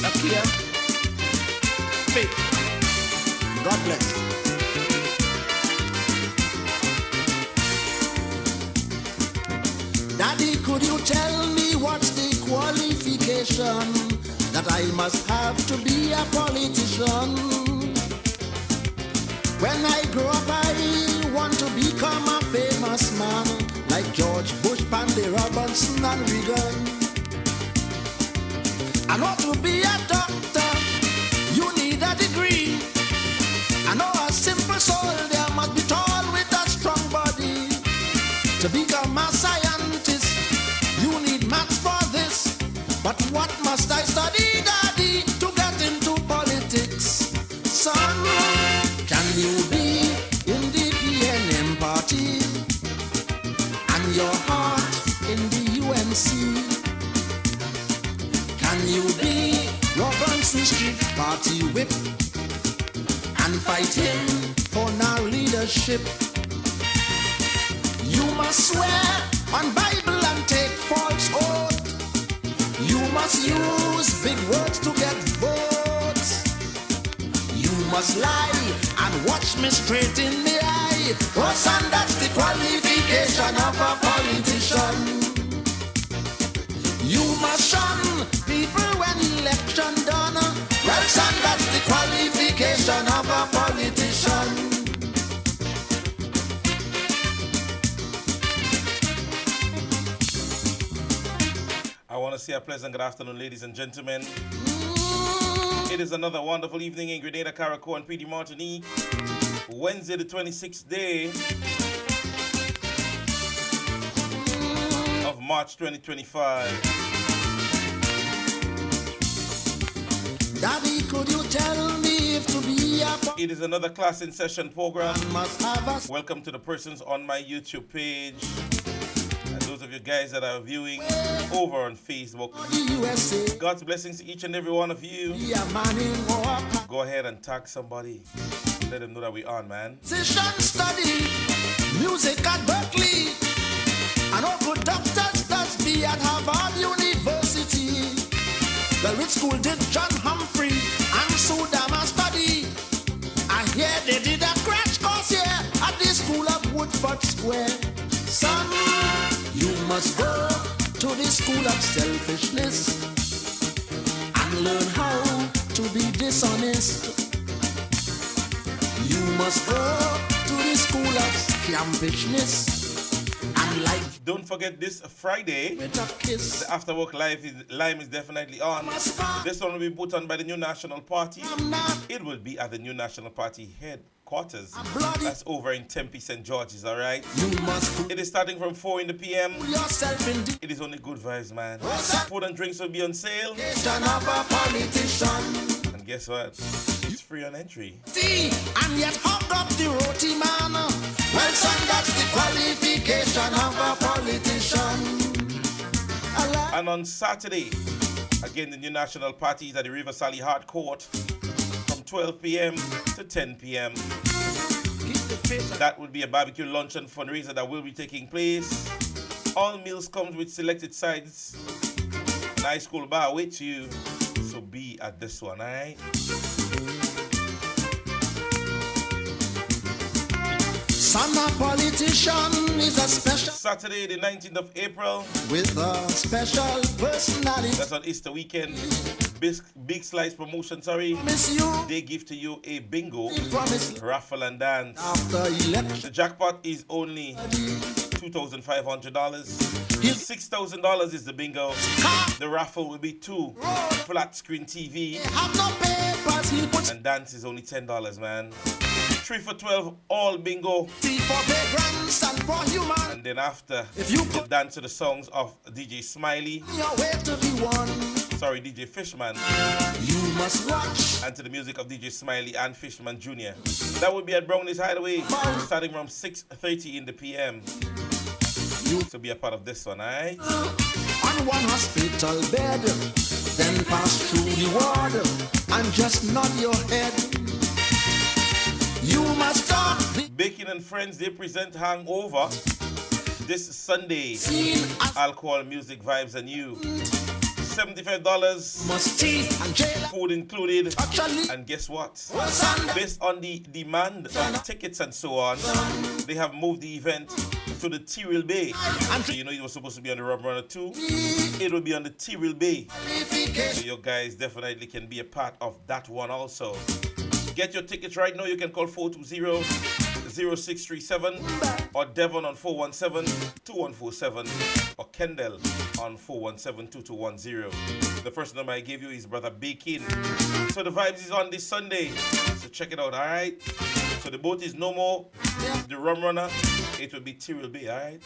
Okay. Faith. God bless. Daddy, could you tell me what's the qualification that I must have to be a politician? When I grow up, I want to become a famous man like George Bush, Pandy Robinson, and Reagan. I know to be a doctor, you need a degree. I know a simple soldier must be tall with a strong body. To become a scientist, you need maths for this. But what must I study, Daddy, to get into politics? Son, can you be in the PNM party and your heart in the UNC? Can you be Robinson Street party whip and fight him for our leadership? You must swear on Bible and take false oath. You must use big words to get votes. You must lie and watch me straight in the eye. Oh son, that's the qualification of a politician. You must shun people when election done. Well son, that's the qualification of a politician. I want to say a pleasant good afternoon, ladies and gentlemen. It is another wonderful evening in Grenada, Carriacou, and PD Martinique. Wednesday, the 26th day of March 2025. Daddy, could you tell me if to be a It is another class in session program. must have a Welcome to the persons on my YouTube page. And those of you guys that are viewing over on Facebook. the USA? God's blessings to each and every one of you. Be a man in war. Go ahead and tag somebody. Let them know that we're on, man. Musician study music at Berkeley. I know good doctors does be at Harvard University. Well, which school did John Humphrey and Sudama study? I hear they did a crash course here at the school of Woodford Square. Son, you must go to the school of selfishness and learn how to be dishonest. You must go to the school of scampishness and like Don't forget this Friday, with a kiss. the After Work Lime is definitely on. This one will be put on by the New National Party. I'm not It will be at the New National Party headquarters. bloody. That's over in Tempe, St. George's, all right? You must put It is starting from 4 in the p.m. yourself in the It is only good vibes, man. Food and drinks will be on sale. position of a politician. And guess what? It's free on entry. See, and yet hug up the roti man. Well, son, that's the qualification of a politician. I like And on Saturday, again, the New National Party is at the River Sally Hard Court from 12 p.m. to 10 p.m. keep the faith. That would be a barbecue lunch and fundraiser that will be taking place. All meals comes with selected sides. An high school bar waits you. So be at this one, alright? Son, a politician is a special Saturday, the 19th of April. with a special personality. That's on Easter weekend. Big Slice promotion, sorry. Miss you, They give to you a bingo, promise raffle and dance. after election. The jackpot is only $2,500. $6,000 is the bingo. The raffle will be 2 flat screen TV, Have no papers, he puts and dance is only $10, man. 3 for 12, all bingo. tea for vagrants and for human. And then after, If you you put dance to the songs of DJ Smiley, your way to be one, sorry, DJ Fishman, you must watch. and to the music of DJ Smiley and Fishman Jr. That will be at Brownies Hideaway, starting from 6:30 in the p.m. So be a part of this one, alright? On one hospital bed, then pass through the ward and just nod your head. You must start the Bacon and Friends, they present Hangover this Sunday. scene as Alcohol, music, vibes, and you. $75, Must tea and jail. food included. Actually, And guess what? what's under? Based on the demand of tickets and so on, they have moved the event to the Tyrrell Bay. So you know it was supposed to be on the Rum Runner 2. It will be on the Tyrrell Bay. So you guys definitely can be a part of that one also. Get your tickets right now. You can call 420-0637 or Devon on 417-2147 or Kendall on 417-2210. The first number I gave you is Brother Bakin. So the vibes is on this Sunday. So check it out, alright? So the boat is no more the Rum Runner. It will be Tyrrell Bay, alright?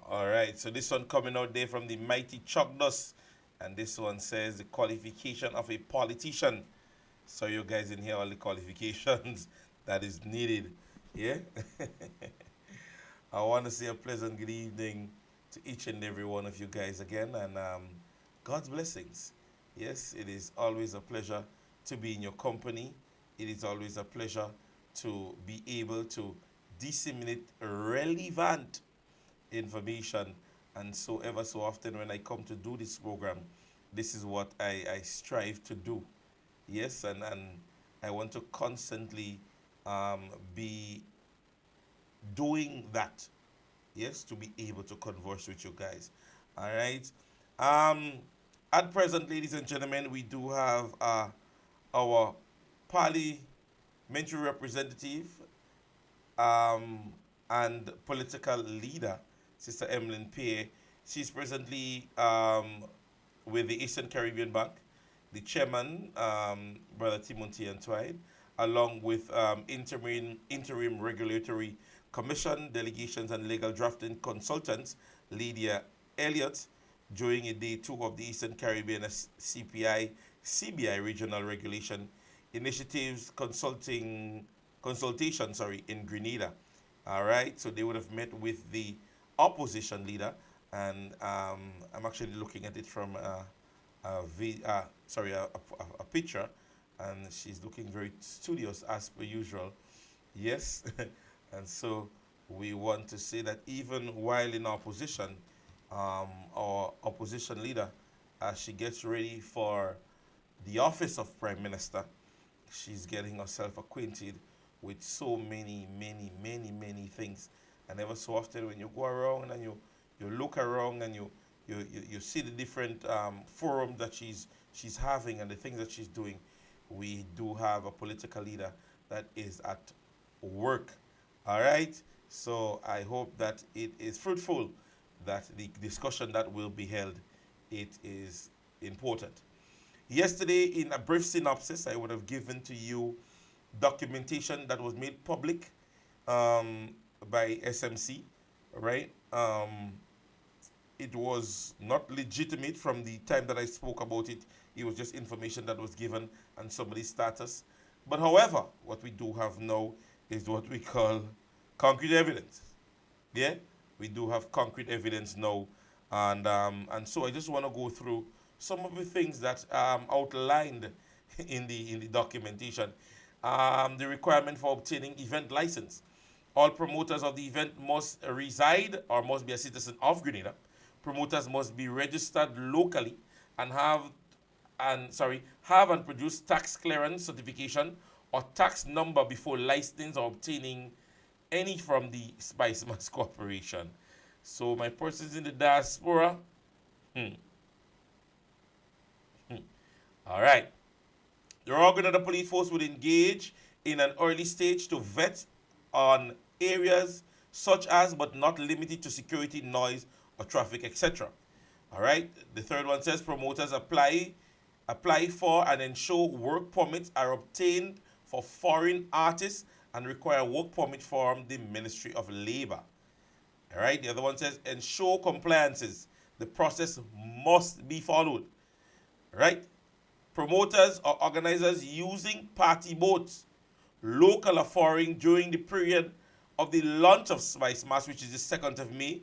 Alright, so this one coming out there from the mighty Chuck Dust. And this one says the qualification of a politician. So you guys in here, all the qualifications that is needed. Yeah? I want to say a pleasant good evening to each and every one of you guys again. And God's blessings. Yes, it is always a pleasure to be in your company. It is always a pleasure to be able to disseminate relevant information. And so ever so often when I come to do this program, this is what I strive to do. Yes, and I want to constantly be doing that. Yes, to be able to converse with you guys. All right. At present, ladies and gentlemen, we do have our parliamentary representative and political leader, Sister Emlyn Pierre. She's presently with the Eastern Caribbean Bank, the chairman, Brother Timothy Antwide, along with interim regulatory commission, delegations, and legal drafting consultants, Lydia Elliott, during a day two of the Eastern Caribbean CBI Regional Regulation Initiatives consultation in Grenada. All right, so they would have met with the opposition leader, and I'm actually looking at it from a picture, and she's looking very studious as per usual. Yes, and so we want to say that even while in opposition, our opposition leader, as she gets ready for the office of Prime Minister, she's getting herself acquainted with so many things. And ever so often when you go around and you look around and you see the different forums that she's having and the things that she's doing, we do have a political leader that is at work. All right? So I hope that it is fruitful, that the discussion that will be held, it is important. Yesterday, in a brief synopsis, I would have given to you documentation that was made public by SMC, right? It was not legitimate from the time that I spoke about it. It was just information that was given and somebody's status. But however, what we do have now is what we call concrete evidence. Yeah, we do have concrete evidence now, and so I just want to go through some of the things that outlined in the documentation. The requirement for obtaining event license. All promoters of the event must reside or must be a citizen of Grenada. Promoters must be registered locally and have and produce tax clearance certification or tax number before licensing or obtaining any from the Spice Mass Corporation. So my persons in the diaspora, all right. The Royal Grenada Police Force would engage in an early stage to vet on areas such as but not limited to security, noise, or traffic, etc. All right. The third one says promoters apply for and ensure work permits are obtained for foreign artists and require work permit from the Ministry of Labor. All right. The other one says ensure compliances. The process must be followed. All right. Promoters or organizers using party boats, local or foreign, during the period of the launch of Spice Mass, which is the 2nd of May,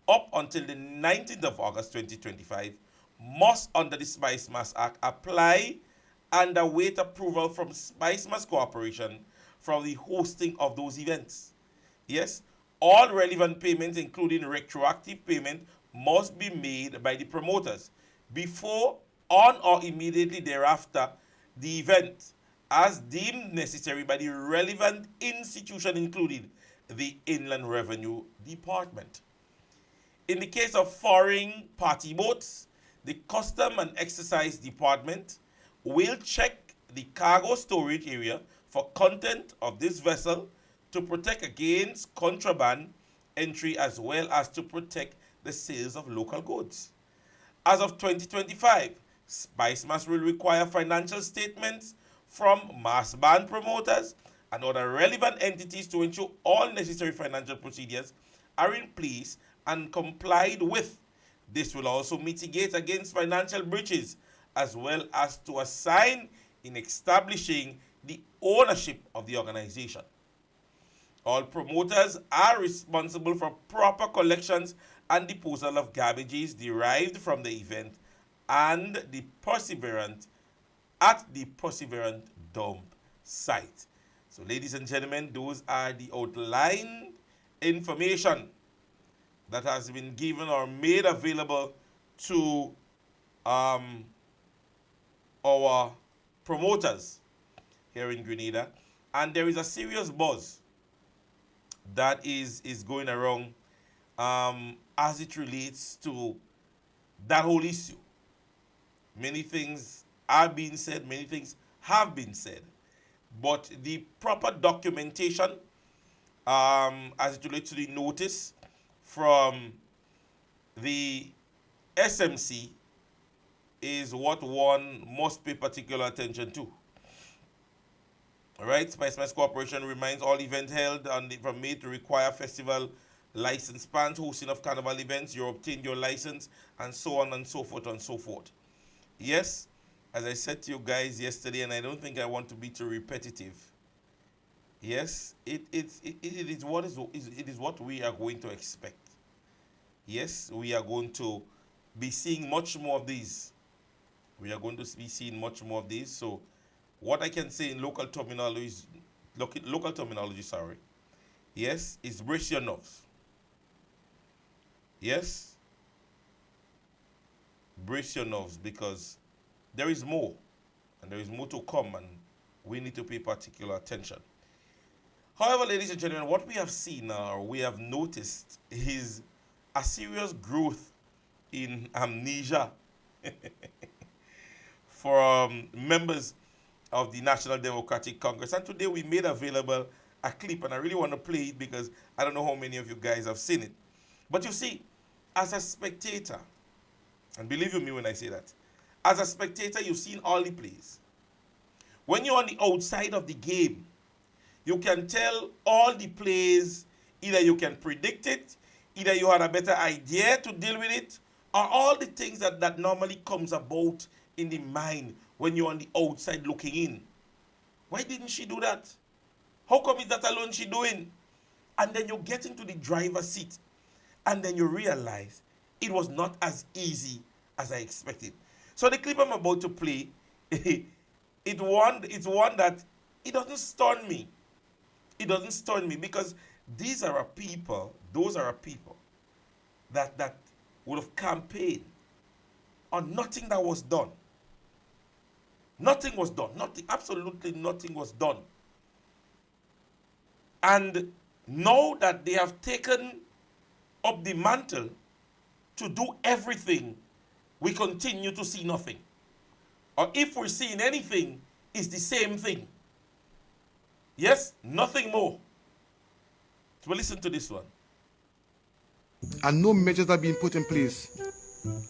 up until the 19th of August 2025, must, under the Spice Mass Act, apply and await approval from Spice Mass Corporation for the hosting of those events. Yes, all relevant payments, including retroactive payment, must be made by the promoters before, on, or immediately thereafter the event, as deemed necessary by the relevant institution, including the Inland Revenue Department. In the case of foreign party boats, the Custom and Excise Department will check the cargo storage area for content of this vessel to protect against contraband entry, as well as to protect the sales of local goods. As of 2025, Spice Mass will require financial statements from mass band promoters and other relevant entities to ensure all necessary financial procedures are in place and complied with. This will also mitigate against financial breaches, as well as to assign in establishing the ownership of the organization. All promoters are responsible for proper collections and disposal of garbages derived from the event and the Perseverant at the Perseverant dump site. So, ladies and gentlemen, those are the outlined information that has been given or made available to our promoters here in Grenada. And there is a serious buzz that is going around as it relates to that whole issue. Many things are being said, many things have been said, but the proper documentation as it relates to the notice from the SMC is what one must pay particular attention to. All right, Spice Mass Corporation reminds all events held from May to require festival license plans, hosting of carnival events, you obtain your license, and so on and so forth and so forth. Yes, as I said to you guys yesterday, and I don't think I want to be too repetitive. Yes, it is what we are going to expect. Yes, we are going to be seeing much more of these. We are going to be seeing much more of these. So, what I can say in local terminology, yes, is brace your nerves. Yes, brace your nerves, because there is more, and there is more to come, and we need to pay particular attention. However, ladies and gentlemen, what we have seen or we have noticed is a serious growth in amnesia for members of the National Democratic Congress. And today we made available a clip, and I really want to play it because I don't know how many of you guys have seen it. But you see, as a spectator, and believe you me when I say that, as a spectator, you've seen all the plays. When you're on the outside of the game, you can tell all the plays. Either you can predict it, either you had a better idea to deal with it, or all the things that normally comes about in the mind when you're on the outside looking in. Why didn't she do that? How come is that alone she doing? And then you get into the driver's seat, and then you realize it was not as easy as I expected. So the clip I'm about to play, it's one that it doesn't stun me. It doesn't stun me because those are people that would have campaigned on nothing that was done. Nothing was done. Nothing, absolutely nothing was done. And now that they have taken up the mantle to do everything, we continue to see nothing. Or if we're seeing anything, it's the same thing. Yes, nothing more. So listen to this one. And no measures are being put in place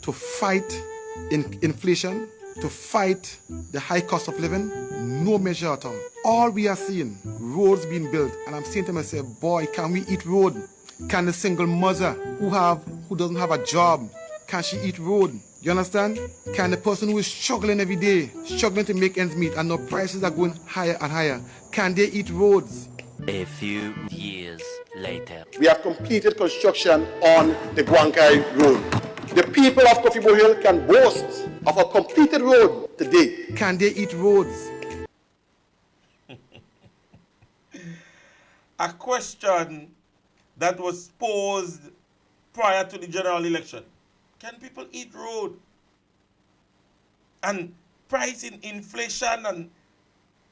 to fight inflation, to fight the high cost of living. No measure at all. All we are seeing, roads being built, and I'm saying to myself, boy, can we eat road? Can the single mother who doesn't have a job, can she eat road? You understand? Can the person who is struggling every day, struggling to make ends meet, and now prices are going higher and higher, can they eat roads? A few years later. We have completed construction on the Guankai Road. The people of Kofibo Hill can boast of a completed road today. Can they eat roads? A question that was posed prior to the general election. Can people eat road? And price in inflation and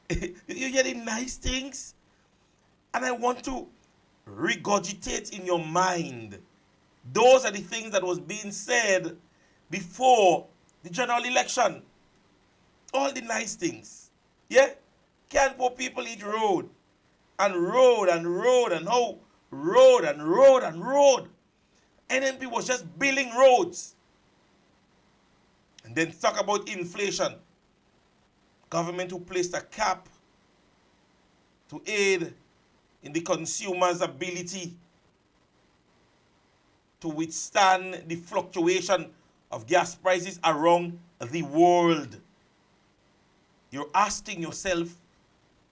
you hear the nice things? And I want to regurgitate in your mind. Those are the things that was being said before the general election. All the nice things. Yeah? Can poor people eat road? And road and road and how road and road and road. NNP was just building roads. And then talk about inflation. Government who placed a cap to aid in the consumer's ability to withstand the fluctuation of gas prices around the world. You're asking yourself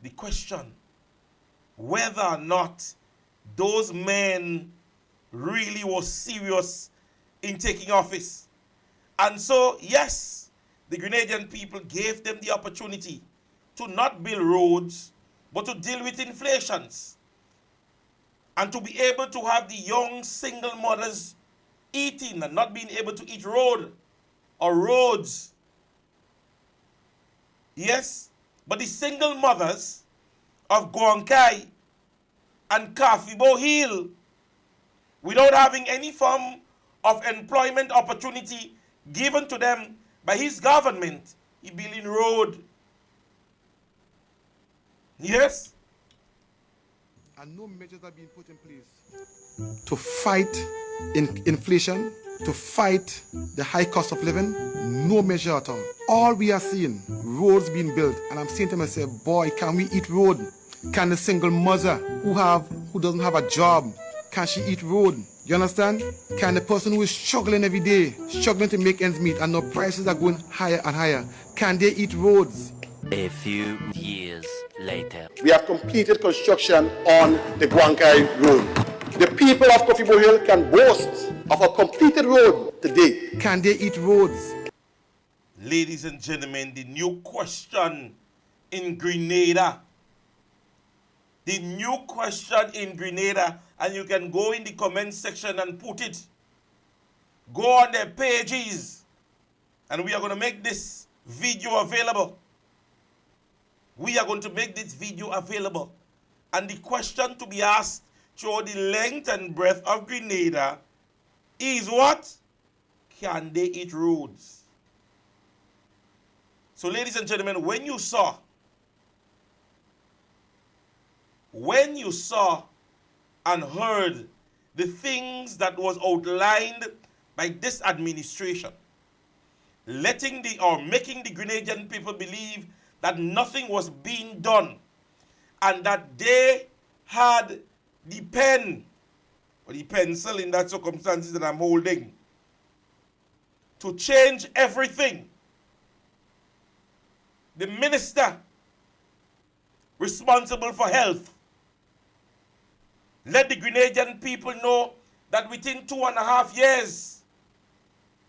the question whether or not those men really were serious in taking office. And so, yes, the Grenadian people gave them the opportunity to not build roads, but to deal with inflations. And to be able to have the young single mothers eating and not being able to eat road or roads. Yes, but the single mothers of Guankai and Kofibo Hill, without having any form of employment opportunity given to them by his government, he building road. Yes? And no measures are being put in place to fight inflation, to fight the high cost of living. No measure at all. All we are seeing, roads being built, and I'm saying to myself, boy, can we eat road? Can the single mother who doesn't have a job, can she eat road? You understand? Can the person who is struggling every day, struggling to make ends meet, and the prices are going higher and higher, can they eat roads? A few years later. We have completed construction on the Guankai Road. The people of Kofibo Hill can boast of a completed road today. Can they eat roads? Ladies and gentlemen, the new question in Grenada. The new question in Grenada, and you can go in the comment section and put it. Go on their pages, and we are going to make this video available. We are going to make this video available. And the question to be asked through the length and breadth of Grenada is what? Can they eat roads? So ladies and gentlemen, when you saw and heard the things that was outlined by this administration, making the Grenadian people believe that nothing was being done and that they had the pen or the pencil in that circumstances that I'm holding to change everything. The minister responsible for health let the Grenadian people know that within 2.5 years,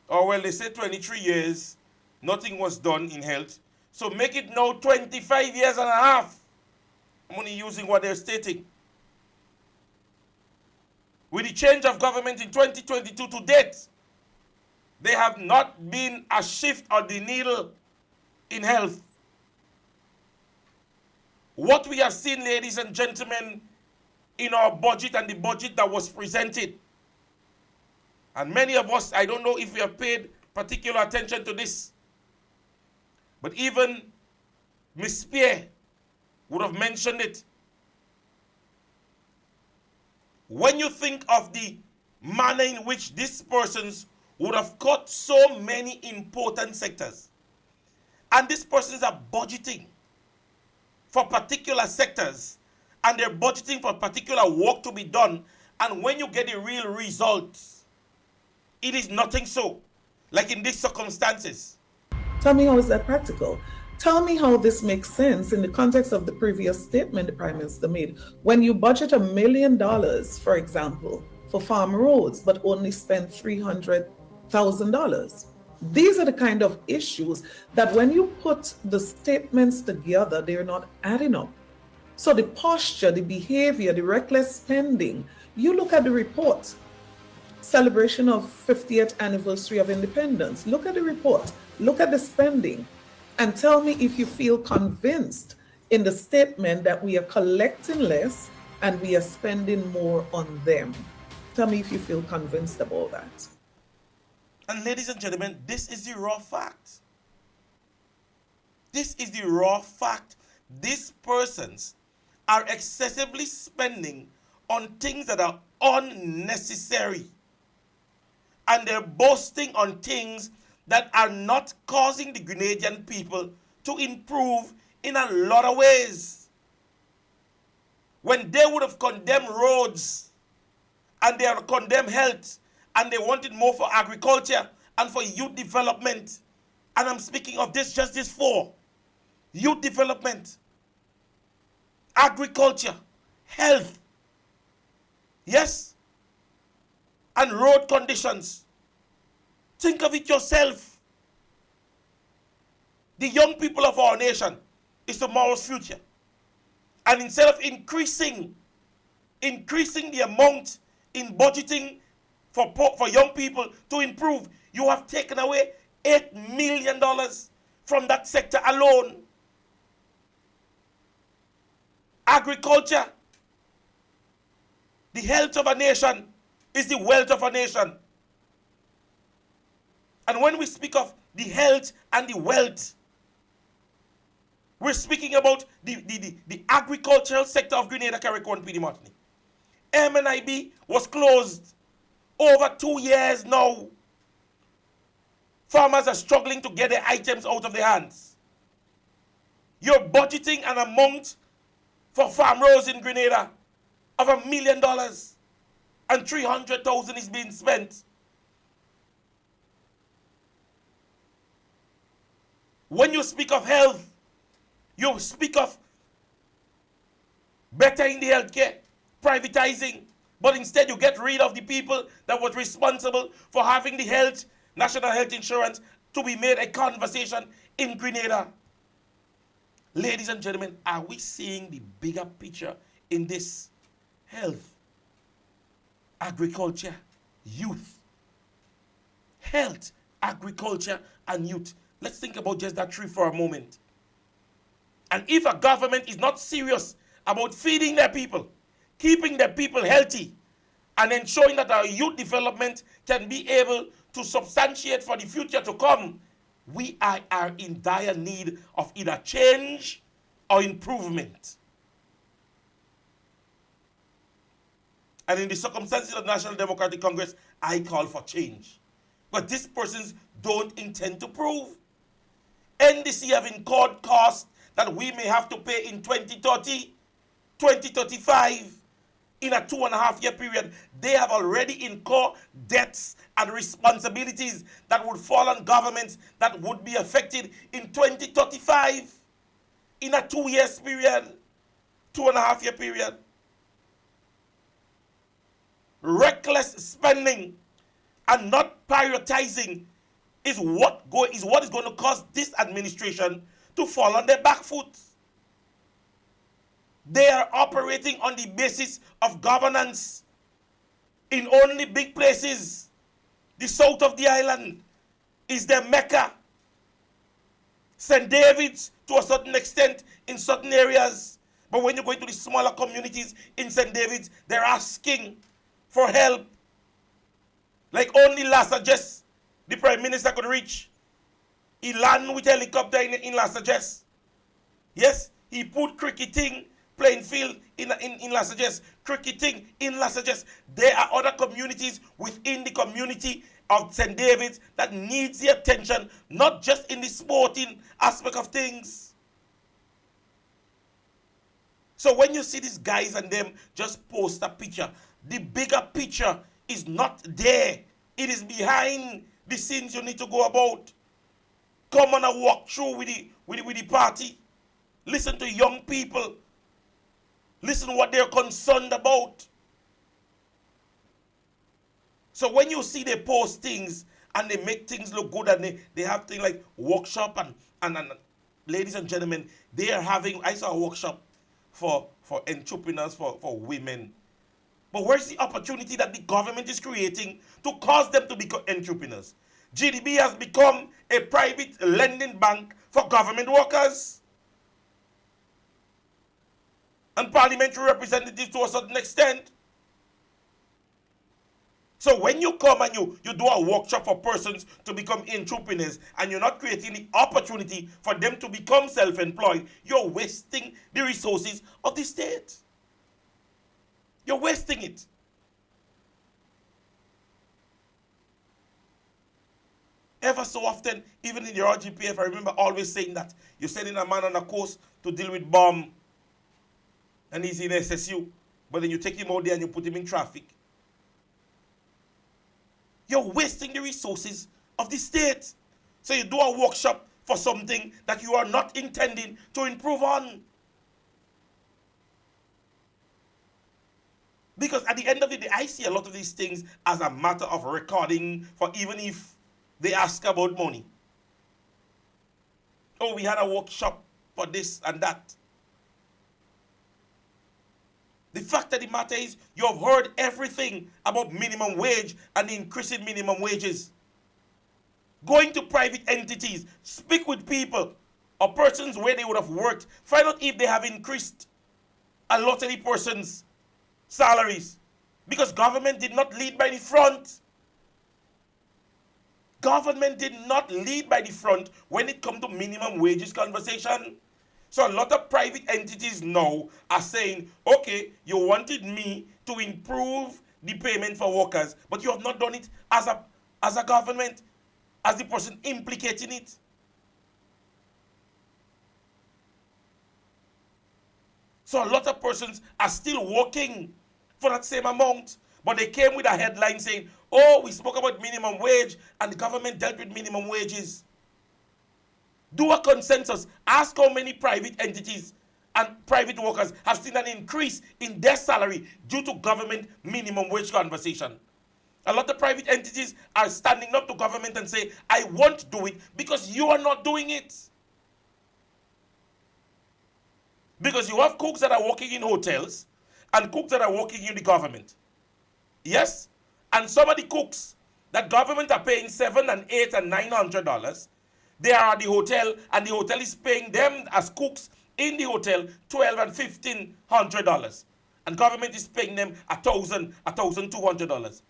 or well, they say 23 years, nothing was done in health. So make it now 25 years and a half. I'm only using what they're stating. With the change of government in 2022 to date, there have not been a shift of the needle in health. What we have seen, ladies and gentlemen, in our budget and the budget that was presented, and many of us, I don't know if we have paid particular attention to this, but even Ms. Pierre would have mentioned it. When you think of the manner in which these persons would have cut so many important sectors, and these persons are budgeting for particular sectors, and they're budgeting for particular work to be done, and when you get the real results, it is nothing so, like in these circumstances. Tell me, how is that practical? Tell me how this makes sense in the context of the previous statement the Prime Minister made. When you budget $1 million, for example, for farm roads, but only spend $300,000. These are the kind of issues that when you put the statements together, they're not adding up. So the posture, the behavior, the reckless spending, you look at the report, celebration of 50th anniversary of independence. Look at the report, look at the spending, and tell me if you feel convinced in the statement that we are collecting less and we are spending more on them. Tell me if you feel convinced about that. And ladies and gentlemen, this is the raw fact. This is the raw fact. These persons are excessively spending on things that are unnecessary. And they're boasting on things that are not causing the Grenadian people to improve in a lot of ways. When they would have condemned roads and they have condemned health and they wanted more for agriculture and for youth development, and I'm speaking of this, just this four: youth development, agriculture, health, yes, and road conditions. Think of it yourself. The young people of our nation is tomorrow's future. And instead of increasing the amount in budgeting for young people to improve, you have taken away $8 million from that sector alone. Agriculture, the health of a nation is the wealth of a nation. And when we speak of the health and the wealth, we're speaking about the agricultural sector of Grenada, Carriacou, and Petite Martinique. MNIB was closed over 2 years now. Farmers are struggling to get their items out of their hands. You're budgeting an amount for farm roads in Grenada of $1 million, and $300,000 is being spent. When you speak of health, you speak of bettering the healthcare, privatizing, but instead you get rid of the people that was responsible for having the health, national health insurance, to be made a conversation in Grenada. Ladies and gentlemen, are we seeing the bigger picture in this? Health, agriculture, youth. Health, agriculture, and youth. Let's think about just that three for a moment. And if a government is not serious about feeding their people, keeping their people healthy, and ensuring that our youth development can be able to substantiate for the future to come, we are in dire need of either change or improvement. And in the circumstances of the National Democratic Congress, I call for change. But these persons don't intend to prove. NDC have incurred costs that we may have to pay in 2030, 2035, in a 2.5-year period. They have already incurred debts and responsibilities that would fall on governments that would be affected in 2035, in a 2-year period, 2.5-year period. Reckless spending and not prioritizing is what is going to cause this administration to fall on their back foot. They are operating on the basis of governance in only big places. The south of the island is their Mecca. St. David's to a certain extent in certain areas. But when you go into the smaller communities in St. David's, they're asking for help. Like only last Suggest, the Prime Minister could reach. He landed with helicopter in Las Suggest. Yes, he put cricketing playing field in Las Suggest, cricketing in Las Suggest. There are other communities within the community of St. David's that needs the attention, not just in the sporting aspect of things. So when you see these guys and them just post a picture, the bigger picture is not there. It is behind the scenes you need to go about. Come on a walk through with with the party. Listen to young people. Listen to what they're concerned about. So when you see they post things and they make things look good and they have things like workshop and ladies and gentlemen, they are having, I saw a workshop for entrepreneurs, for women. But where's the opportunity that the government is creating to cause them to become entrepreneurs? GDB has become a private lending bank for government workers and parliamentary representatives to a certain extent. So when you come and you do a workshop for persons to become entrepreneurs and you're not creating the opportunity for them to become self-employed, you're wasting the resources of the state. You're wasting it. Ever so often, even in the RGPF, I remember always saying that you're sending a man on a course to deal with bomb and he's in SSU, but then you take him out there and you put him in traffic. You're wasting the resources of the state. So you do a workshop for something that you are not intending to improve on. Because at the end of the day, I see a lot of these things as a matter of recording for even if they ask about money. Oh, we had a workshop for this and that. The fact of the matter is, you have heard everything about minimum wage and increasing minimum wages. Going to private entities, speak with people or persons where they would have worked. Find out if they have increased a lot of the person's salaries. Because government did not lead by the front. Government did not lead by the front when it comes to minimum wages conversation. So a lot of private entities now are saying, okay, you wanted me to improve the payment for workers, but you have not done it as a government, as the person implicating it. So a lot of persons are still working for that same amount, but they came with a headline saying, oh, we spoke about minimum wage and the government dealt with minimum wages. Do a consensus. Ask how many private entities and private workers have seen an increase in their salary due to government minimum wage conversation. A lot of private entities are standing up to government and say, I won't do it because you are not doing it. Because you have cooks that are working in hotels and cooks that are working in the government. Yes? And some of the cooks that government are paying $700 and $800 and $900, they are at the hotel, and the hotel is paying them as cooks in the hotel $1,200 and $1,500, and government is paying them $1,000, $1,200.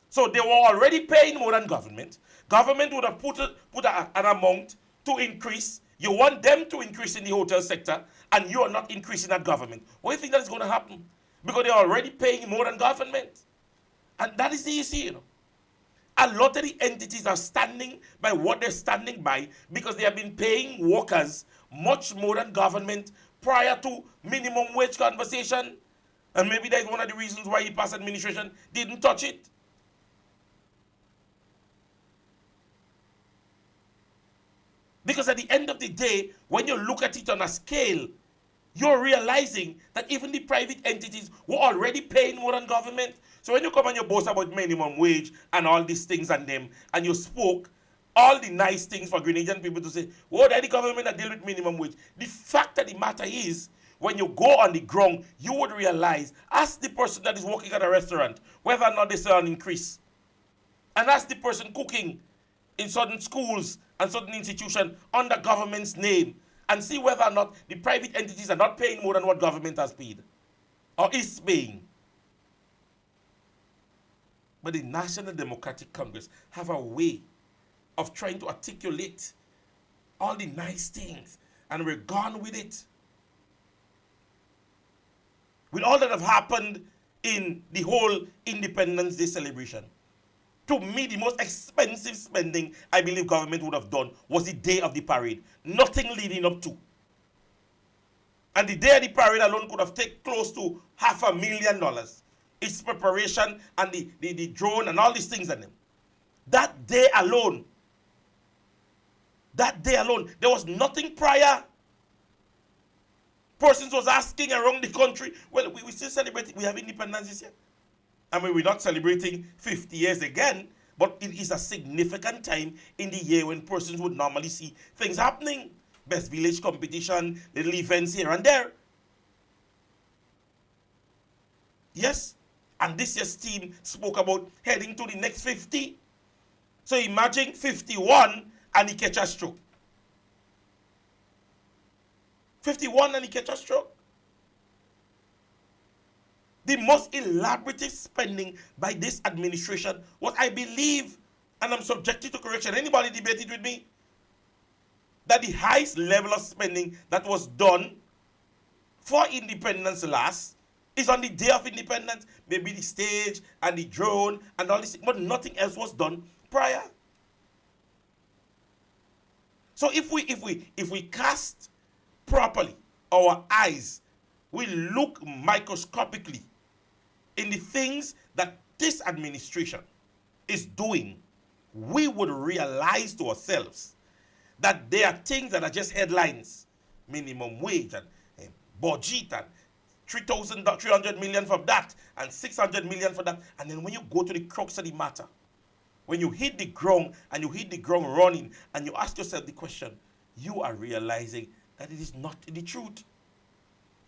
So they were already paying more than government. Government would have put an amount to increase. You want them to increase in the hotel sector, and you are not increasing at government. What do you think that is going to happen? Because they're already paying more than government, and that is the issue, you know. A lot of the entities are standing by what they're standing by because they have been paying workers much more than government prior to minimum wage conversation. And maybe that's one of the reasons why the past administration didn't touch it. Because at the end of the day, when you look at it on a scale, you're realizing that even the private entities were already paying more than government. So when you come and you boast about minimum wage and all these things and them, and you spoke all the nice things for Grenadian people to say, oh, that the government that deal with minimum wage. The fact of the matter is, when you go on the ground, you would realize, ask the person that is working at a restaurant whether or not they see an increase. And ask the person cooking in certain schools and certain institutions under government's name, and see whether or not the private entities are not paying more than what government has paid or is paying. But the National Democratic Congress have a way of trying to articulate all the nice things, and we're gone with it. With all that have happened in the whole Independence Day celebration, to me, the most expensive spending I believe government would have done was the day of the parade. Nothing leading up to. And the day of the parade alone could have taken close to $500,000. Its preparation and the drone and all these things and them. That day alone That day alone, there was nothing prior. Persons was asking around the country, well, we still celebrate, we have independence this year. I mean, we're not celebrating 50 years again, but it is a significant time in the year when persons would normally see things happening. Best village competition, little events here and there. Yes, and this year's team spoke about heading to the next 50. So imagine 51 and he catch a stroke. 51 and he catch a stroke. The most elaborate spending by this administration, what I believe, and I'm subjected to correction, anybody debate it with me, that the highest level of spending that was done for independence last is on the day of independence. Maybe the stage and the drone and all this, but nothing else was done prior. So if we cast properly our eyes, we look microscopically in the things that this administration is doing, we would realize to ourselves that there are things that are just headlines, minimum wage and budget and 300 million for that and 600 million for that. And then when you go to the crux of the matter, when you hit the ground and you hit the ground running and you ask yourself the question, you are realizing that it is not the truth.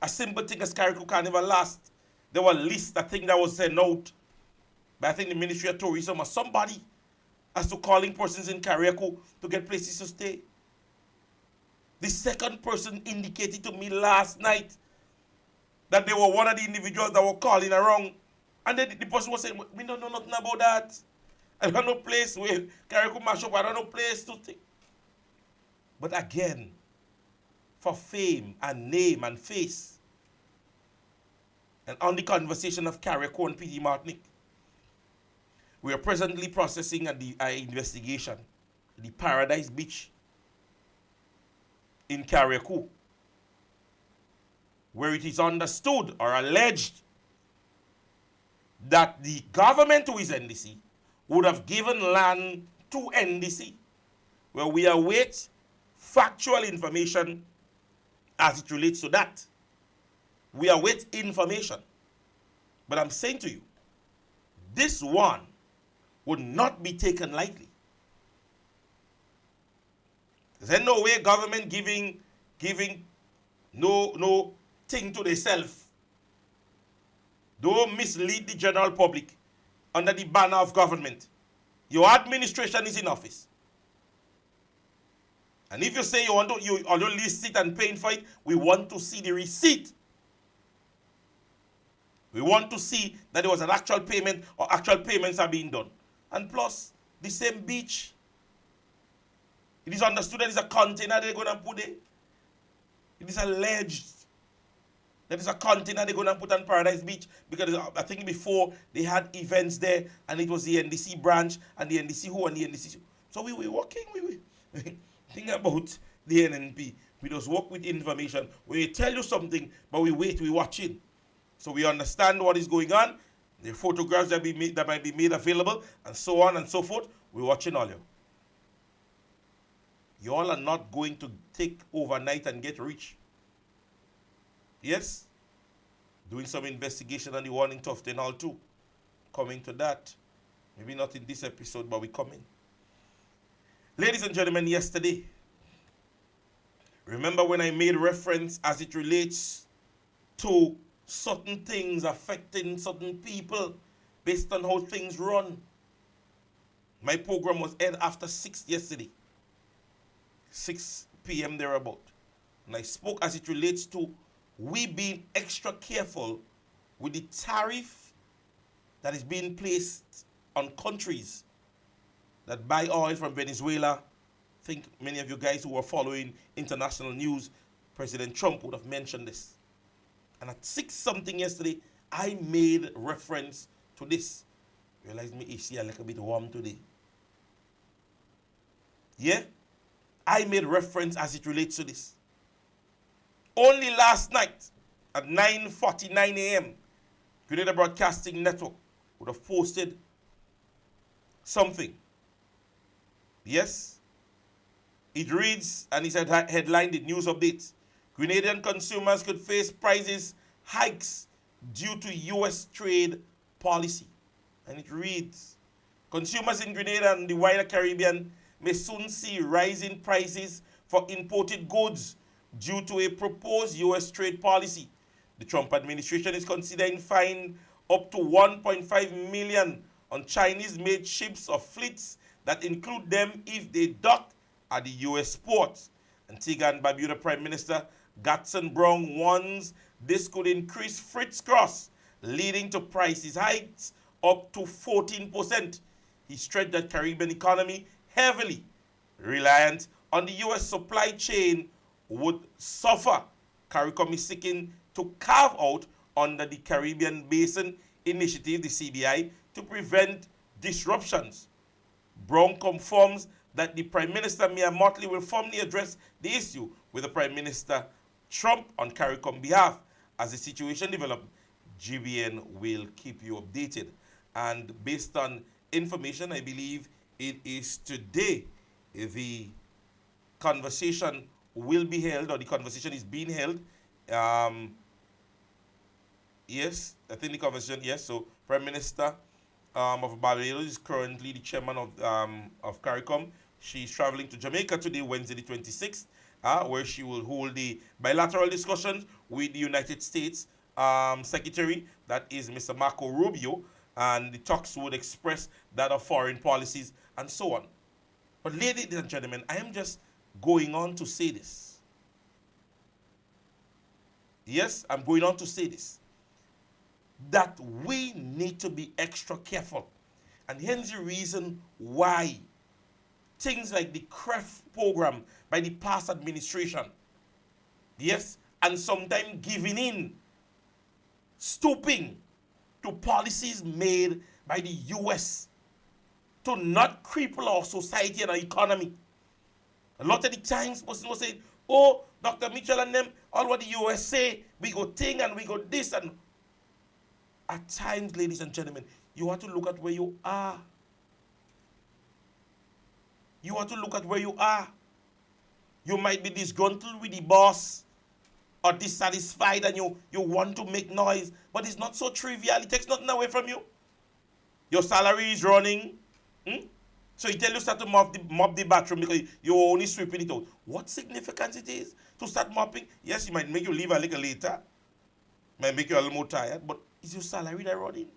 A simple thing as Carriacou Carnival last, there were lists, I think that was sent out by I think the Ministry of Tourism or somebody as to calling persons in Carriacou to get places to stay. The second person indicated to me last night that they were one of the individuals that were calling around, and then the person was saying, we don't know nothing about that. I don't know place where Carriacou mash up, I don't know place to think. But again, for fame and name and face, and on the conversation of Carriacou and P.T. Martinique, we are presently processing an investigation at the Paradise Beach in Carriacou, where it is understood or alleged that the government, who is NDC, would have given land to NDC, where we await factual information as it relates to that. We await information. But I'm saying to you, this one would not be taken lightly. There's no way government giving no thing to themselves. Don't mislead the general public under the banner of government. Your administration is in office. And if you say you don't list it and paying for it, we want to see the receipt. We want to see that there was an actual payment or actual payments are being done. And plus, the same beach. It is understood that it's a container they're going to put there. It is alleged that it's a container they're going to put on Paradise Beach because I think before they had events there and it was the NDC branch and the NDC who and the NDC. So we were working, we think about the NNP. We just work with information. We tell you something, but we wait, we watching. So we understand what is going on, the photographs that might be made available, and so on and so forth. We're watching all you. You all are not going to take overnight and get rich. Yes? Doing some investigation on the one in Tufton Hall too. Coming to that. Maybe not in this episode, but we're coming. Ladies and gentlemen, yesterday, remember when I made reference as it relates to certain things affecting certain people based on how things run? My program was aired after 6 yesterday. 6 p.m. thereabout. And I spoke as it relates to we being extra careful with the tariff that is being placed on countries that buy oil from Venezuela. I think many of you guys who are following international news, President Trump would have mentioned this. And at 6 something yesterday, I made reference to this. Realized me AC a little bit warm today. Yeah? I made reference as it relates to this. Only last night at 9:49 a.m., Grenada Broadcasting Network would have posted something. Yes? It reads, and it's headlined in news updates. Grenadian consumers could face prices hikes due to U.S. trade policy. And it reads, consumers in Grenada and the wider Caribbean may soon see rising prices for imported goods due to a proposed U.S. trade policy. The Trump administration is considering fine up to $1.5 million on Chinese-made ships or fleets that include them if they dock at the U.S. ports. Antigua and Barbuda Prime Minister Gatson Brown warns this could increase freight costs, leading to prices hikes up to 14%. He stressed that Caribbean economy, heavily reliant on the U.S. supply chain, would suffer. CARICOM is seeking to carve out under the Caribbean Basin Initiative, the CBI, to prevent disruptions. Brown confirms that the Prime Minister, Mia Mottley, will formally address the issue with the Prime Minister Trump on CARICOM behalf. As the situation develops, GBN will keep you updated. And based on information, I believe it is today the conversation will be held, or the conversation is being held. Yes, I think the conversation, yes. So Prime Minister of Barbados is currently the chairman of CARICOM. She's traveling to Jamaica today, Wednesday the 26th, where she will hold the bilateral discussions with the United States Secretary, that is Mr. Marco Rubio, and the talks would express that of foreign policies and so on. But ladies and gentlemen, I am just going on to say this. Yes, I'm going on to say this. That we need to be extra careful. And hence the reason why things like the CREF program by the past administration, yes, and sometimes giving in, stooping to policies made by the U.S. to not cripple our society and our economy. A lot of the times, person will say, oh, Dr. Mitchell and them, all what the U.S. say, we go thing and we go this. And at times, ladies and gentlemen, you have to look at where you are. You have to look at where you are. You might be disgruntled with the boss or dissatisfied and you want to make noise, but it's not so trivial. It takes nothing away from you. Your salary is running. So you tell you start to mop the bathroom because you're only sweeping it out. What significance it is to start mopping? Yes, it might make you leave a little later. Might make you a little more tired, but is your salary that running?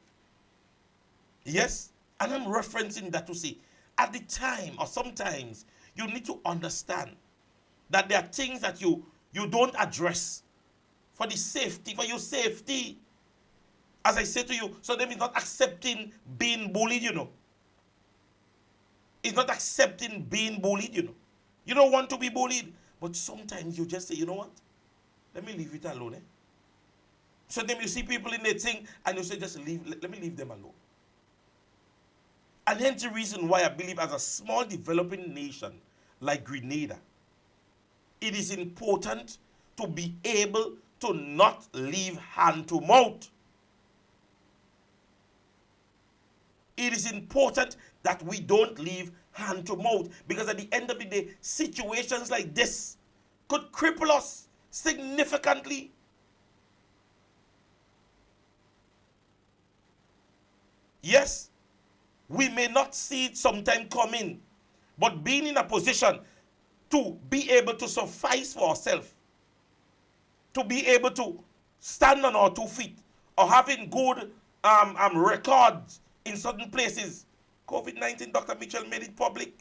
Yes? And I'm referencing that to say, at the time or sometimes, you need to understand that there are things that you don't address for the safety, for your safety. As I say to you, so them is not accepting being bullied, you know. It's not accepting being bullied, you know. You don't want to be bullied, but sometimes you just say, you know what? Let me leave it alone, eh? So then you see people in their thing and you say, just let me leave them alone. And hence the reason why I believe as a small developing nation like Grenada, it is important to be able to not leave hand to mouth. It is important that we don't leave hand to mouth, because at the end of the day, situations like this could cripple us significantly. Yes, we may not see it sometime coming, but being in a position to be able to suffice for ourselves, to be able to stand on our 2 feet, or having good records in certain places. COVID-19, Dr. Mitchell made it public.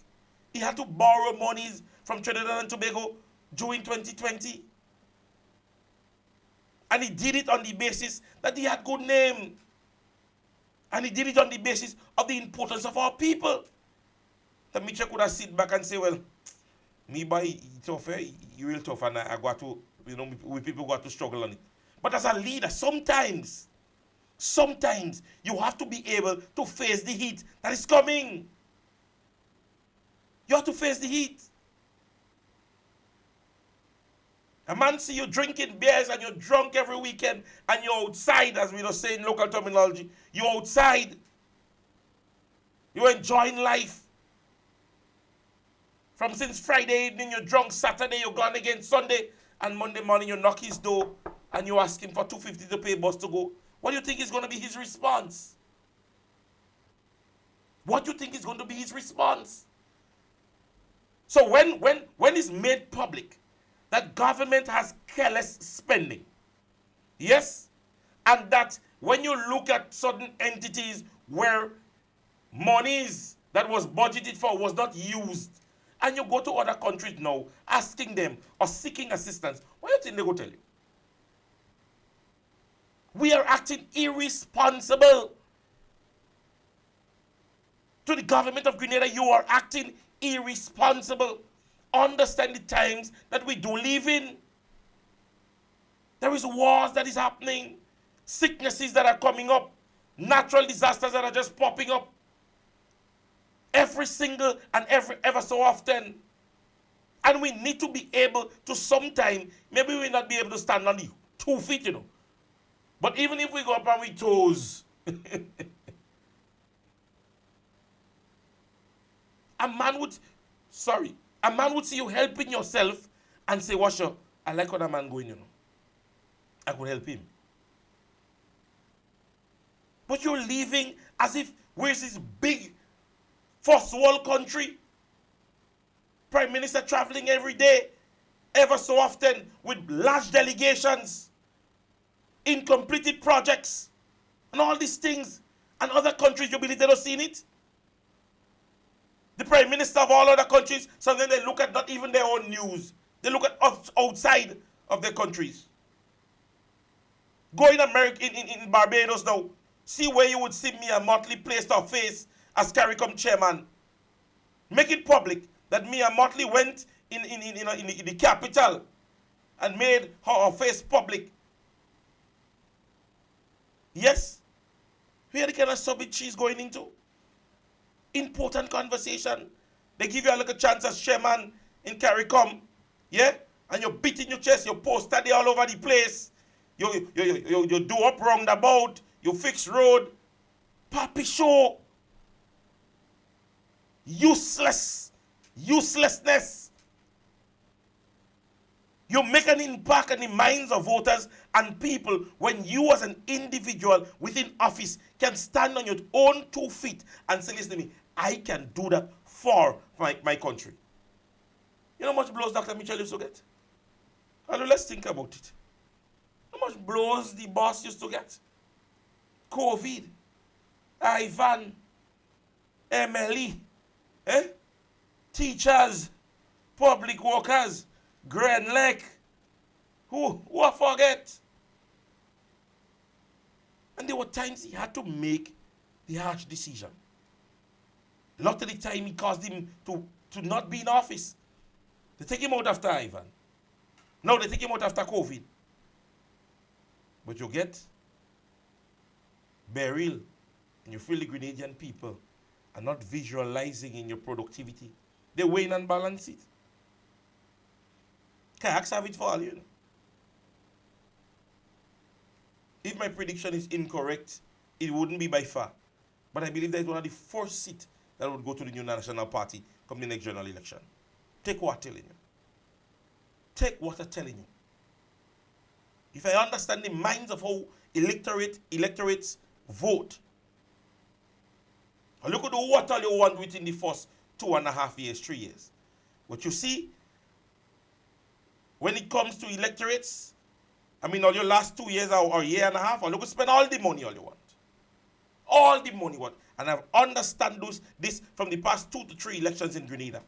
He had to borrow monies from Trinidad and Tobago during 2020. And he did it on the basis that he had good name. And he did it on the basis of the importance of our people. The Mitchell could have sit back and say, well, me boy, tough, you real tough, and I got to, we people got to struggle on it. But as a leader, sometimes you have to be able to face the heat that is coming. You have to face the heat. A man see you drinking beers and you're drunk every weekend and you're outside, as we were saying in local terminology. You're outside. You're enjoying life. From since Friday evening, you're drunk, Saturday, you're gone again, Sunday, and Monday morning, you knock his door, and you ask him for $250 to pay bus to go. What do you think is going to be his response? What do you think is going to be his response? So when it's made public that government has careless spending, yes, and that when you look at certain entities where monies that was budgeted for was not used, and you go to other countries now asking them or seeking assistance, what do you think they go tell you? We are acting irresponsible. To the government of Grenada, you are acting irresponsible. Understand the times that we do live in. There is wars that is happening, sicknesses that are coming up, natural disasters that are just popping up every single and ever so often. And we need to be able to sometime, maybe we not be able to stand on the 2 feet, But even if we go up on our toes, a man would see you helping yourself and say, Washer, I like how that man going, I could help him. But you're leaving as if, where's this big first world country? Prime Minister traveling every day, ever so often, with large delegations, incompleted projects, and all these things. And other countries, you believe they don't see it? The Prime Minister of all other countries, sometimes they look at not even their own news. They look at outside of their countries. Go in America, in Barbados now, see where you would see Mia Mottley placed her face as CARICOM chairman. Make it public that Mia Mottley went in the capital and made her face public. Yes? Where the kind of subject she's going into? Important conversation. They give you a little chance as chairman in CARICOM. Yeah? And you're beating your chest, you poster there all over the place. You do up roundabout, you fix road. Papi show. Uselessness. You make an impact in the minds of voters and people when you as an individual within office can stand on your own 2 feet and say, listen to me, I can do that for my country. You know how much blows Dr. Mitchell used to get? And let's think about it. How much blows the boss used to get? COVID, Ivan, MLE, teachers, public workers, Grand Lake. Who I forget? And there were times he had to make the harsh decision. A lot of the time it caused him to not be in office. They take him out after Ivan. Now they take him out after COVID. But you get burial and you feel the Grenadian people are not visualizing in your productivity. They weigh and balance it. Kayaks have it for all, If my prediction is incorrect, it wouldn't be by far. But I believe that it's one of the first seats that would go to the new National Party come the next general election. Take what I'm telling you. Take what I'm telling you. If I understand the minds of how electorates vote, and look at what all you want within the first 2.5 years, 3 years. But you see, when it comes to electorates, I mean, all your last 2 years or year and a half, or look at spend all the money all you want. All the money you want. And I've understand this from the past 2 to 3 elections in Grenada.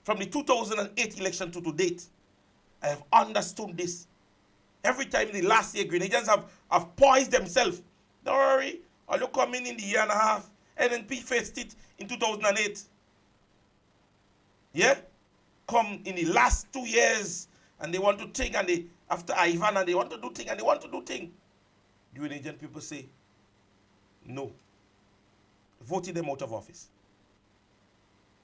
From the 2008 election to date, I have understood this. Every time the last year, Grenadians have poised themselves. Don't worry, I'll look coming in the year and a half. NNP faced it in 2008. Yeah? Come in the last 2 years, and they want to think, and they, after Ivan, and they want to do thing, and they want to do thing. The Grenadian people say, no. Voted them out of office.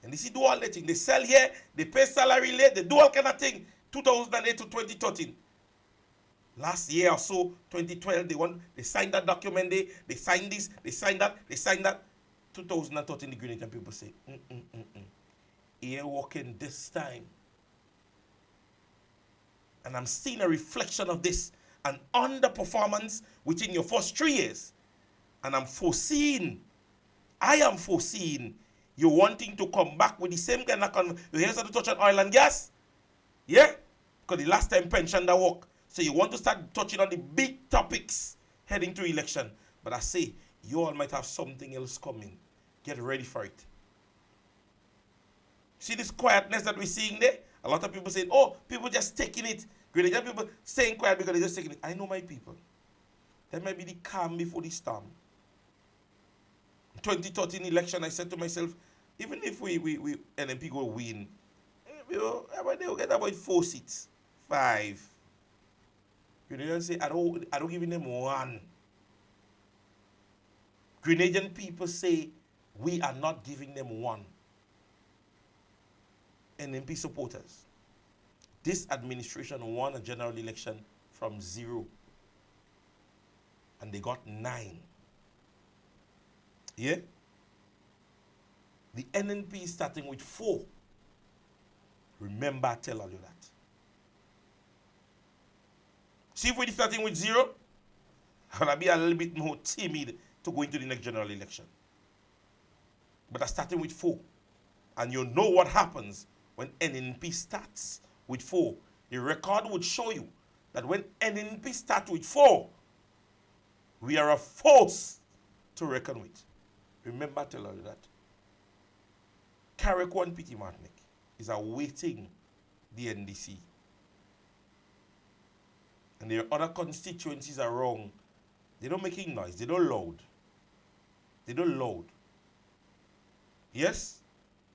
And they see do all that thing. They sell here, they pay salary late, they do all kind of thing. 2008 to 2013. Last year or so, 2012, they signed that document, they signed this, they signed that. 2013, the Grenadian people say, here working this time. And I'm seeing a reflection of this, an underperformance within your first 3 years. And I am foreseeing you wanting to come back with the same kind of you hear something touch on oil and gas? Yeah? Because the last time pension that work. So you want to start touching on the big topics heading to election. But I say, you all might have something else coming. Get ready for it. See this quietness that we're seeing there? A lot of people saying, oh, people just taking it. Grenadian people staying quiet because they're just taking it. I know my people. That might be the calm before the storm. 2013 election, I said to myself, even if we NMP go win, they'll get about 4 seats. 5. Grenadians say, I don't give them 1. Grenadian people say, we are not giving them 1. NMP supporters. This administration won a general election from 0. And they got 9. Yeah? The NNP is starting with 4. Remember, I tell all you that. See if we're starting with 0, I'm going to be a little bit more timid to go into the next general election. But I'm starting with 4. And you know what happens when NNP starts with 4. The record would show you that when NNP starts with 4, we are a force to reckon with. Remember, I tell you that. Carrick One P.T. Martinic is awaiting the NDC. And their other constituencies are wrong. They're not making noise. They don't loud. They don't loud. Yes?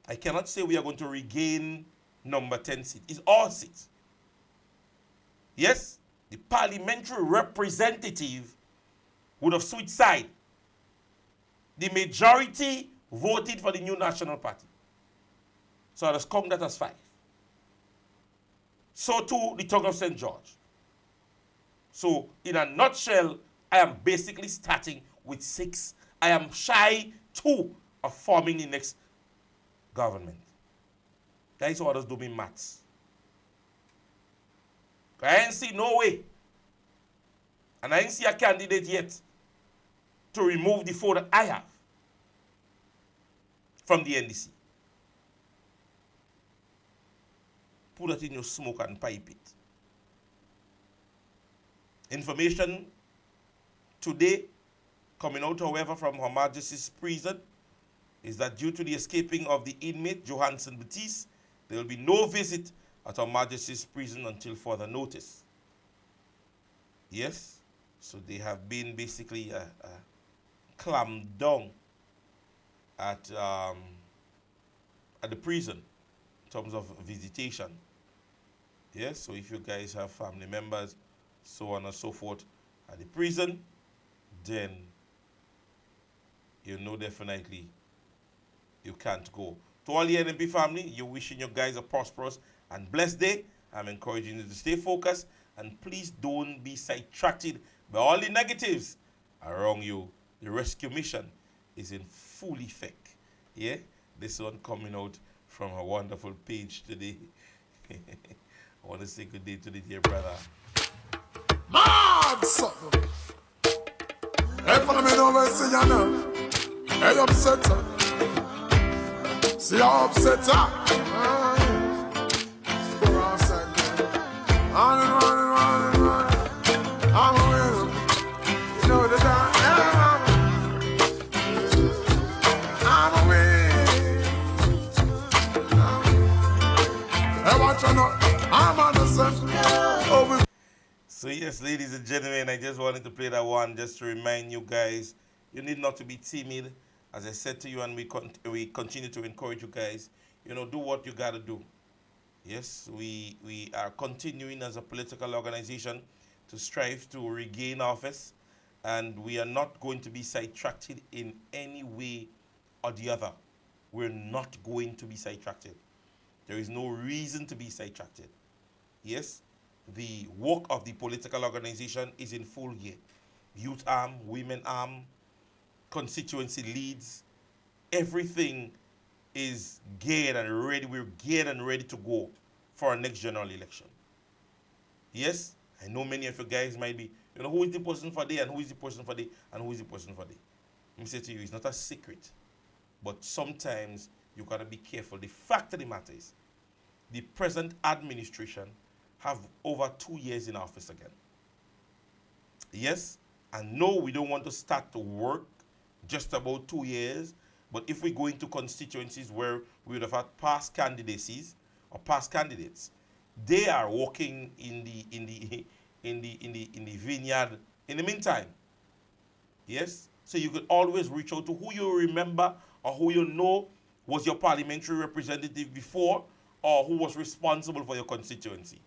I cannot say we are going to regain number 10 seat. It's our seat. Yes? The parliamentary representative would have switched side. The majority voted for the New National Party. So it has come that as 5. So too the Tongue of St. George. So in a nutshell, I am basically starting with 6. I am shy 2 of forming the next government. That is what does do me maths. I ain't see no way. And I ain't see a candidate yet to remove the 4 that I have from the NDC. Put that in your smoke and pipe it. Information today coming out, however, from Her Majesty's prison is that due to the escaping of the inmate Johansson Baptiste, there will be no visit at Her Majesty's prison until further notice. Yes, so they have been basically clamped down at the prison in terms of visitation. Yes, so if you guys have family members, so on and so forth, at the prison, then you know definitely you can't go. To all the NMP family, you're wishing you guys a prosperous and blessed day. I'm encouraging you to stay focused and please don't be sidetracked by all the negatives around you. The rescue mission is in full effect. Yeah, this one coming out from a wonderful page today. I want to say good day to the dear brother. Mad son. Hey, follow me over, see ya now. Hey, upset her. See ya upset her. Go outside there. Running. I'm a winner. You know the time. I'm a winner. Hey, watch your nut. I'm on the sun. Over. So yes, ladies and gentlemen, I just wanted to play that one just to remind you guys, you need not to be timid. As I said to you, and we continue to encourage you guys, do what you got to do. Yes, we are continuing as a political organization to strive to regain office, and we are not going to be sidetracked in any way or the other. We're not going to be sidetracked. There is no reason to be sidetracked. Yes, the work of the political organization is in full gear. Youth arm, women arm, constituency leads, everything is geared and ready. We're geared and ready to go for our next general election. Yes, I know many of you guys might be, who is the person for day and who is the person for day and who is the person for day. Let me say to you, it's not a secret, but sometimes you gotta be careful. The fact of the matter is, the present administration have over 2 years in office again. Yes, and no, we don't want to start to work just about 2 years, but if we go into constituencies where we would have had past candidacies or past candidates, they are working in the vineyard in the meantime. Yes, so you could always reach out to who you remember or who you know was your parliamentary representative before or who was responsible for your constituency.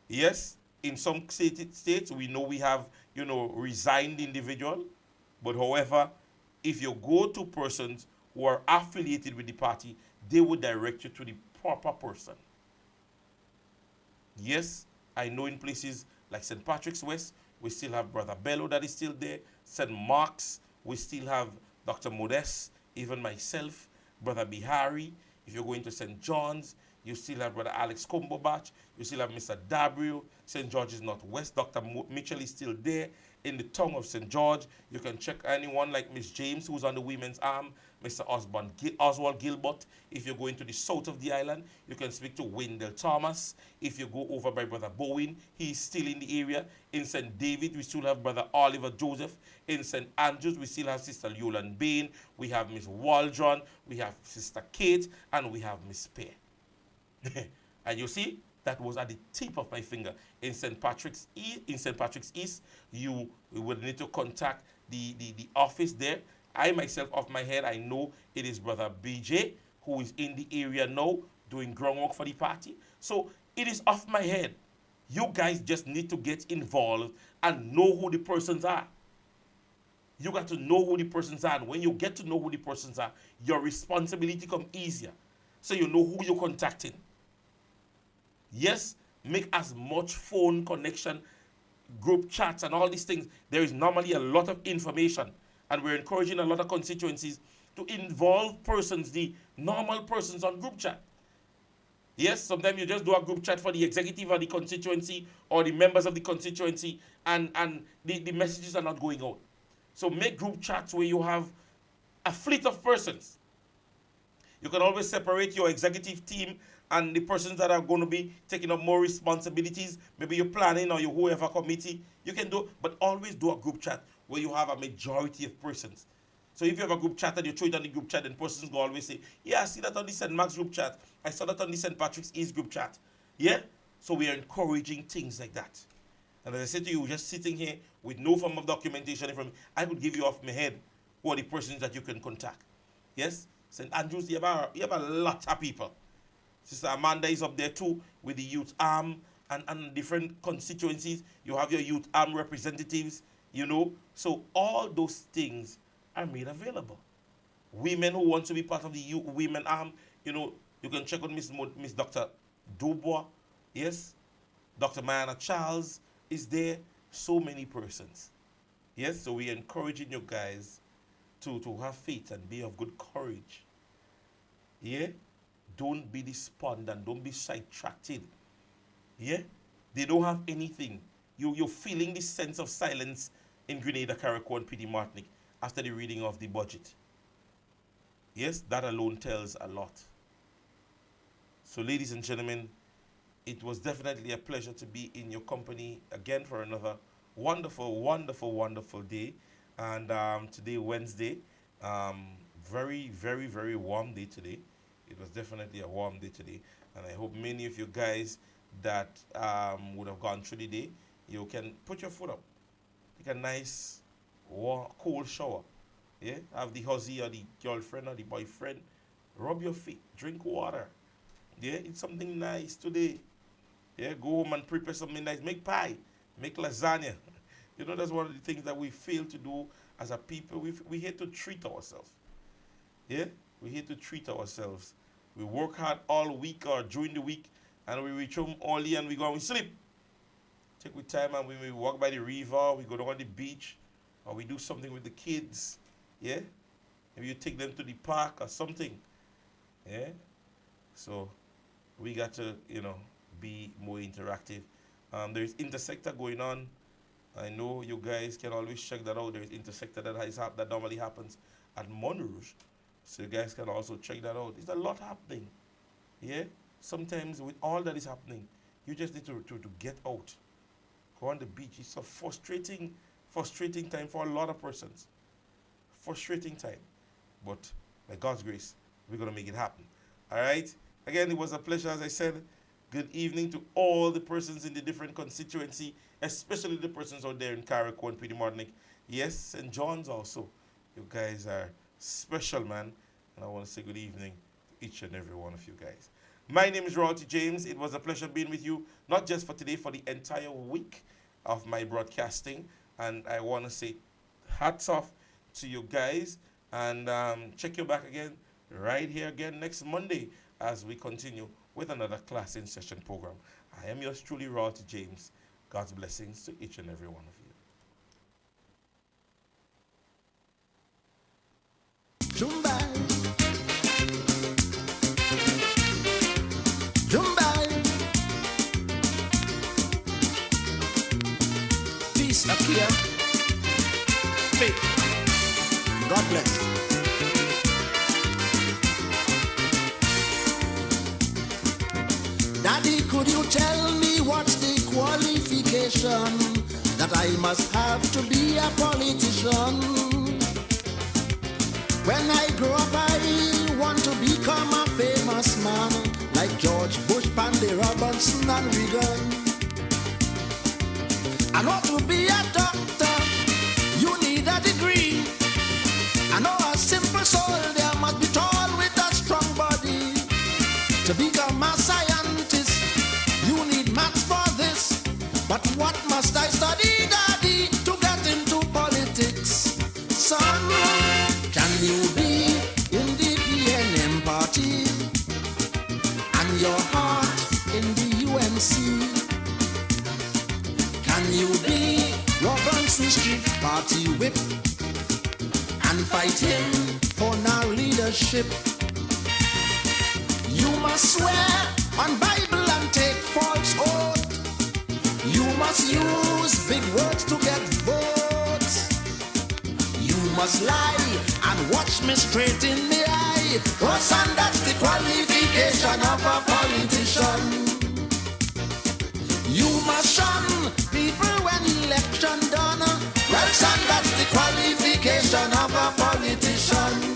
Yes, in some states we know we have, resigned individual, but however, if you go to persons who are affiliated with the party, they will direct you to the proper person. Yes, I know in places like St. Patrick's West, we still have Brother Bello that is still there. St. Mark's, we still have Dr. Modest, even myself, Brother Bihari. If you're going to St. John's, you still have Brother Alex Kumbobach. You still have Mr. Dabrio. St. George's Northwest, Dr. Mitchell is still there. In the tongue of St. George, you can check anyone like Miss James, who's on the women's arm, Mr. Oswald Gilbert. If you're going to the south of the island, you can speak to Wendell Thomas. If you go over by Brother Bowen, he's still in the area. In St. David, we still have Brother Oliver Joseph. In St. Andrews, we still have Sister Yolan Bain. We have Miss Waldron. We have Sister Kate. And we have Miss Pear. And you see, that was at the tip of my finger. In St. Patrick's East, you would need to contact the office there. I myself, off my head, I know it is Brother BJ, who is in the area now doing groundwork for the party. So it is off my head. You guys just need to get involved and know who the persons are. You got to know who the persons are. And when you get to know who the persons are, your responsibility comes easier. So you know who you're contacting. Yes, make as much phone connection, group chats, and all these things. There is normally a lot of information, and we're encouraging a lot of constituencies to involve persons, the normal persons on group chat. Yes, sometimes you just do a group chat for the executive of the constituency or the members of the constituency, and the messages are not going out. So make group chats where you have a fleet of persons. You can always separate your executive team and the persons that are going to be taking up more responsibilities. Maybe you're planning or your whoever committee. You can do, but always do a group chat where you have a majority of persons. So if you have a group chat and you throw it on the group chat, then persons go always say, yeah, I see that on the St. Mark's group chat. I saw that on the St. Patrick's East group chat. Yeah? So we are encouraging things like that. And as I said to you, just sitting here with no form of documentation from, I could give you off my head who are the persons that you can contact. Yes? St. Andrews, you have a lot of people. Sister Amanda is up there too with the youth arm and different constituencies. You have your youth arm representatives, So all those things are made available. Women who want to be part of the youth women arm, you can check on Miss Dr. Dubois. Yes? Dr. Mayana Charles is there. So many persons. Yes? So we're encouraging you guys to have faith and be of good courage. Yeah? Don't be despondent. Don't be sidetracked. Yeah? They don't have anything. You're feeling this sense of silence in Grenada, Carriacou, and Petite Martinique after the reading of the budget. Yes, that alone tells a lot. So, ladies and gentlemen, it was definitely a pleasure to be in your company again for another wonderful, wonderful, wonderful day. And today, Wednesday, very, very, very warm day today. It was definitely a warm day today, and I hope many of you guys that would have gone through the day, you can put your foot up, take a nice, warm, cold shower, yeah? Have the husband or the girlfriend or the boyfriend rub your feet, drink water, yeah? Eat something nice today, yeah? Go home and prepare something nice, make pie, make lasagna. That's one of the things that we fail to do as a people. We hate to treat ourselves, yeah? We hate to treat ourselves. We work hard all week or during the week, and we reach home early and we go and we sleep. Take with time and we walk by the river, we go down on the beach, or we do something with the kids. Yeah? Maybe you take them to the park or something. Yeah. So we got to, be more interactive. There's intersector going on. I know you guys can always check that out. There's intersector that normally happens at Monrouge. So you guys can also check that out. There's a lot happening. Yeah. Sometimes with all that is happening, you just need to get out. Go on the beach. It's a frustrating time for a lot of persons. Frustrating time. But by God's grace, we're going to make it happen. All right? Again, it was a pleasure, as I said. Good evening to all the persons in the different constituency, especially the persons out there in Carriacou and Petermardinick. Yes, St. John's also. You guys are special, man. And I want to say good evening to each and every one of you guys. My name is Royalty James. It was a pleasure being with you, not just for today, for the entire week of my broadcasting. And I want to say hats off to you guys. And check you back again, right here again next Monday as we continue with another Class in Session program. I am yours truly, Royalty James. God's blessings to each and every one of you. Jumbai. Jumbai. Peace, Akia. Faith. God bless. Daddy, could you tell me what's the qualification that I must have to be a politician? When I grow up, I want to become a famous man like George Bush, Pandey Robinson, and Reagan. I know to be a doctor, you need a degree. I know a simple soldier must be tall with a strong body. To become a scientist, you need maths for this. But what must I study, Daddy, to get into politics? Son, can you be in the PNM party and your heart in the UNC? Can you be Robinson's chief party whip and fight him for our leadership? You must swear on Bible and take false oath. You must use big words to get votes. You must lie and watch me straight in the eye. Oh son, that's the qualification of a politician. You must shun people when election done. Well son, that's the qualification of a politician.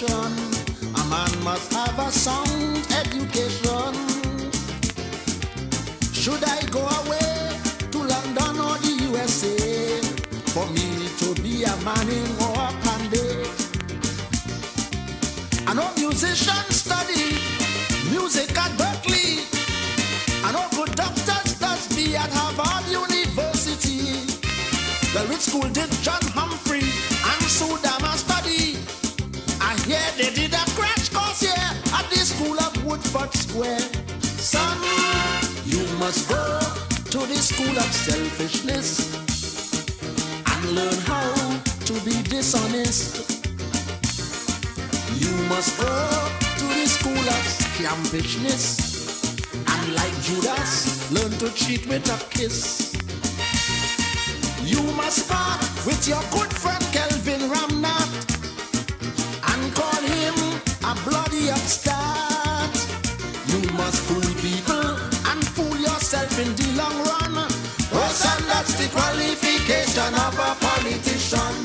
A man must have a sound education. Should I go away to London or the USA for me to be a Manning or a Pandey? I know musicians study music at Berkeley. I know good doctors study at Harvard University. The rich school did John Humphrey and Sudama study. I hear they did a crash course here at the school of Woodford Square. Son, you must go to the school of selfishness and learn how to be dishonest. You must go to the school of scampishness and like Judas, learn to cheat with a kiss. You must part with your good friend Kelvin Ramnat and call him a bloody upstart. You must fool people and fool yourself in the long run. Oh son, that's the qualification of a politician.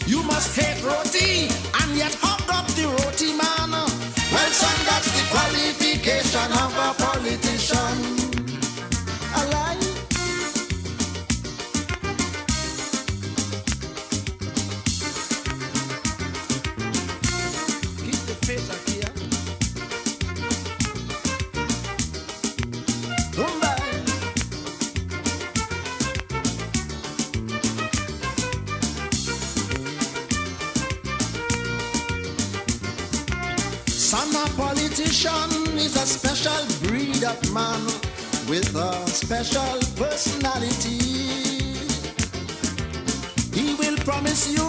You must hate roti and yet hug up the roti man. Well son, that's the qualification of a politician. Alive. Son, a politician is a special breed of man with a special personality. He will promise you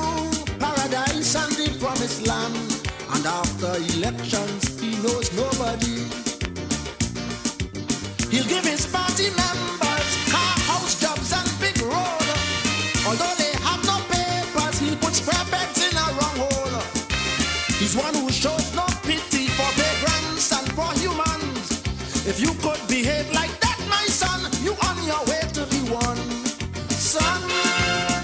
paradise and the promised land, and after elections he knows nobody. He'll give his party members car, house, jobs and big road. Although they have no papers, he'll put square pegs in a wrong hole. He's one who shows no pity for vagrants and for humans. If you could behave like that, my son, you on your way to be one. Son,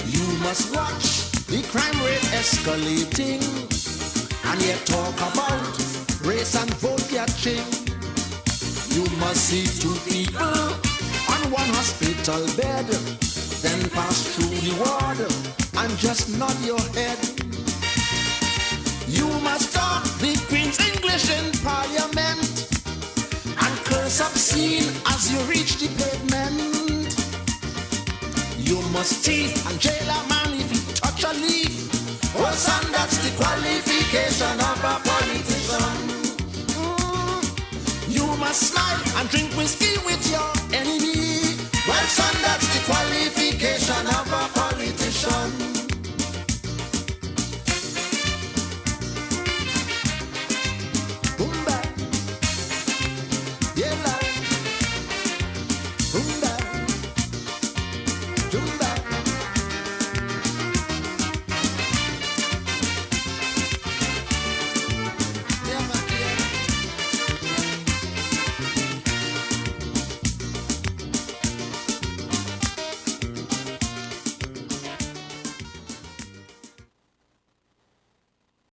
you must watch the crime rate escalating, and yet talk about race and vote catching. You must see two people on one hospital bed, then pass through the ward and just nod your head. You must talk the Queen's English in Parliament and curse obscene as you reach the pavement. You must teeth and jail a man if he touch a leaf or sand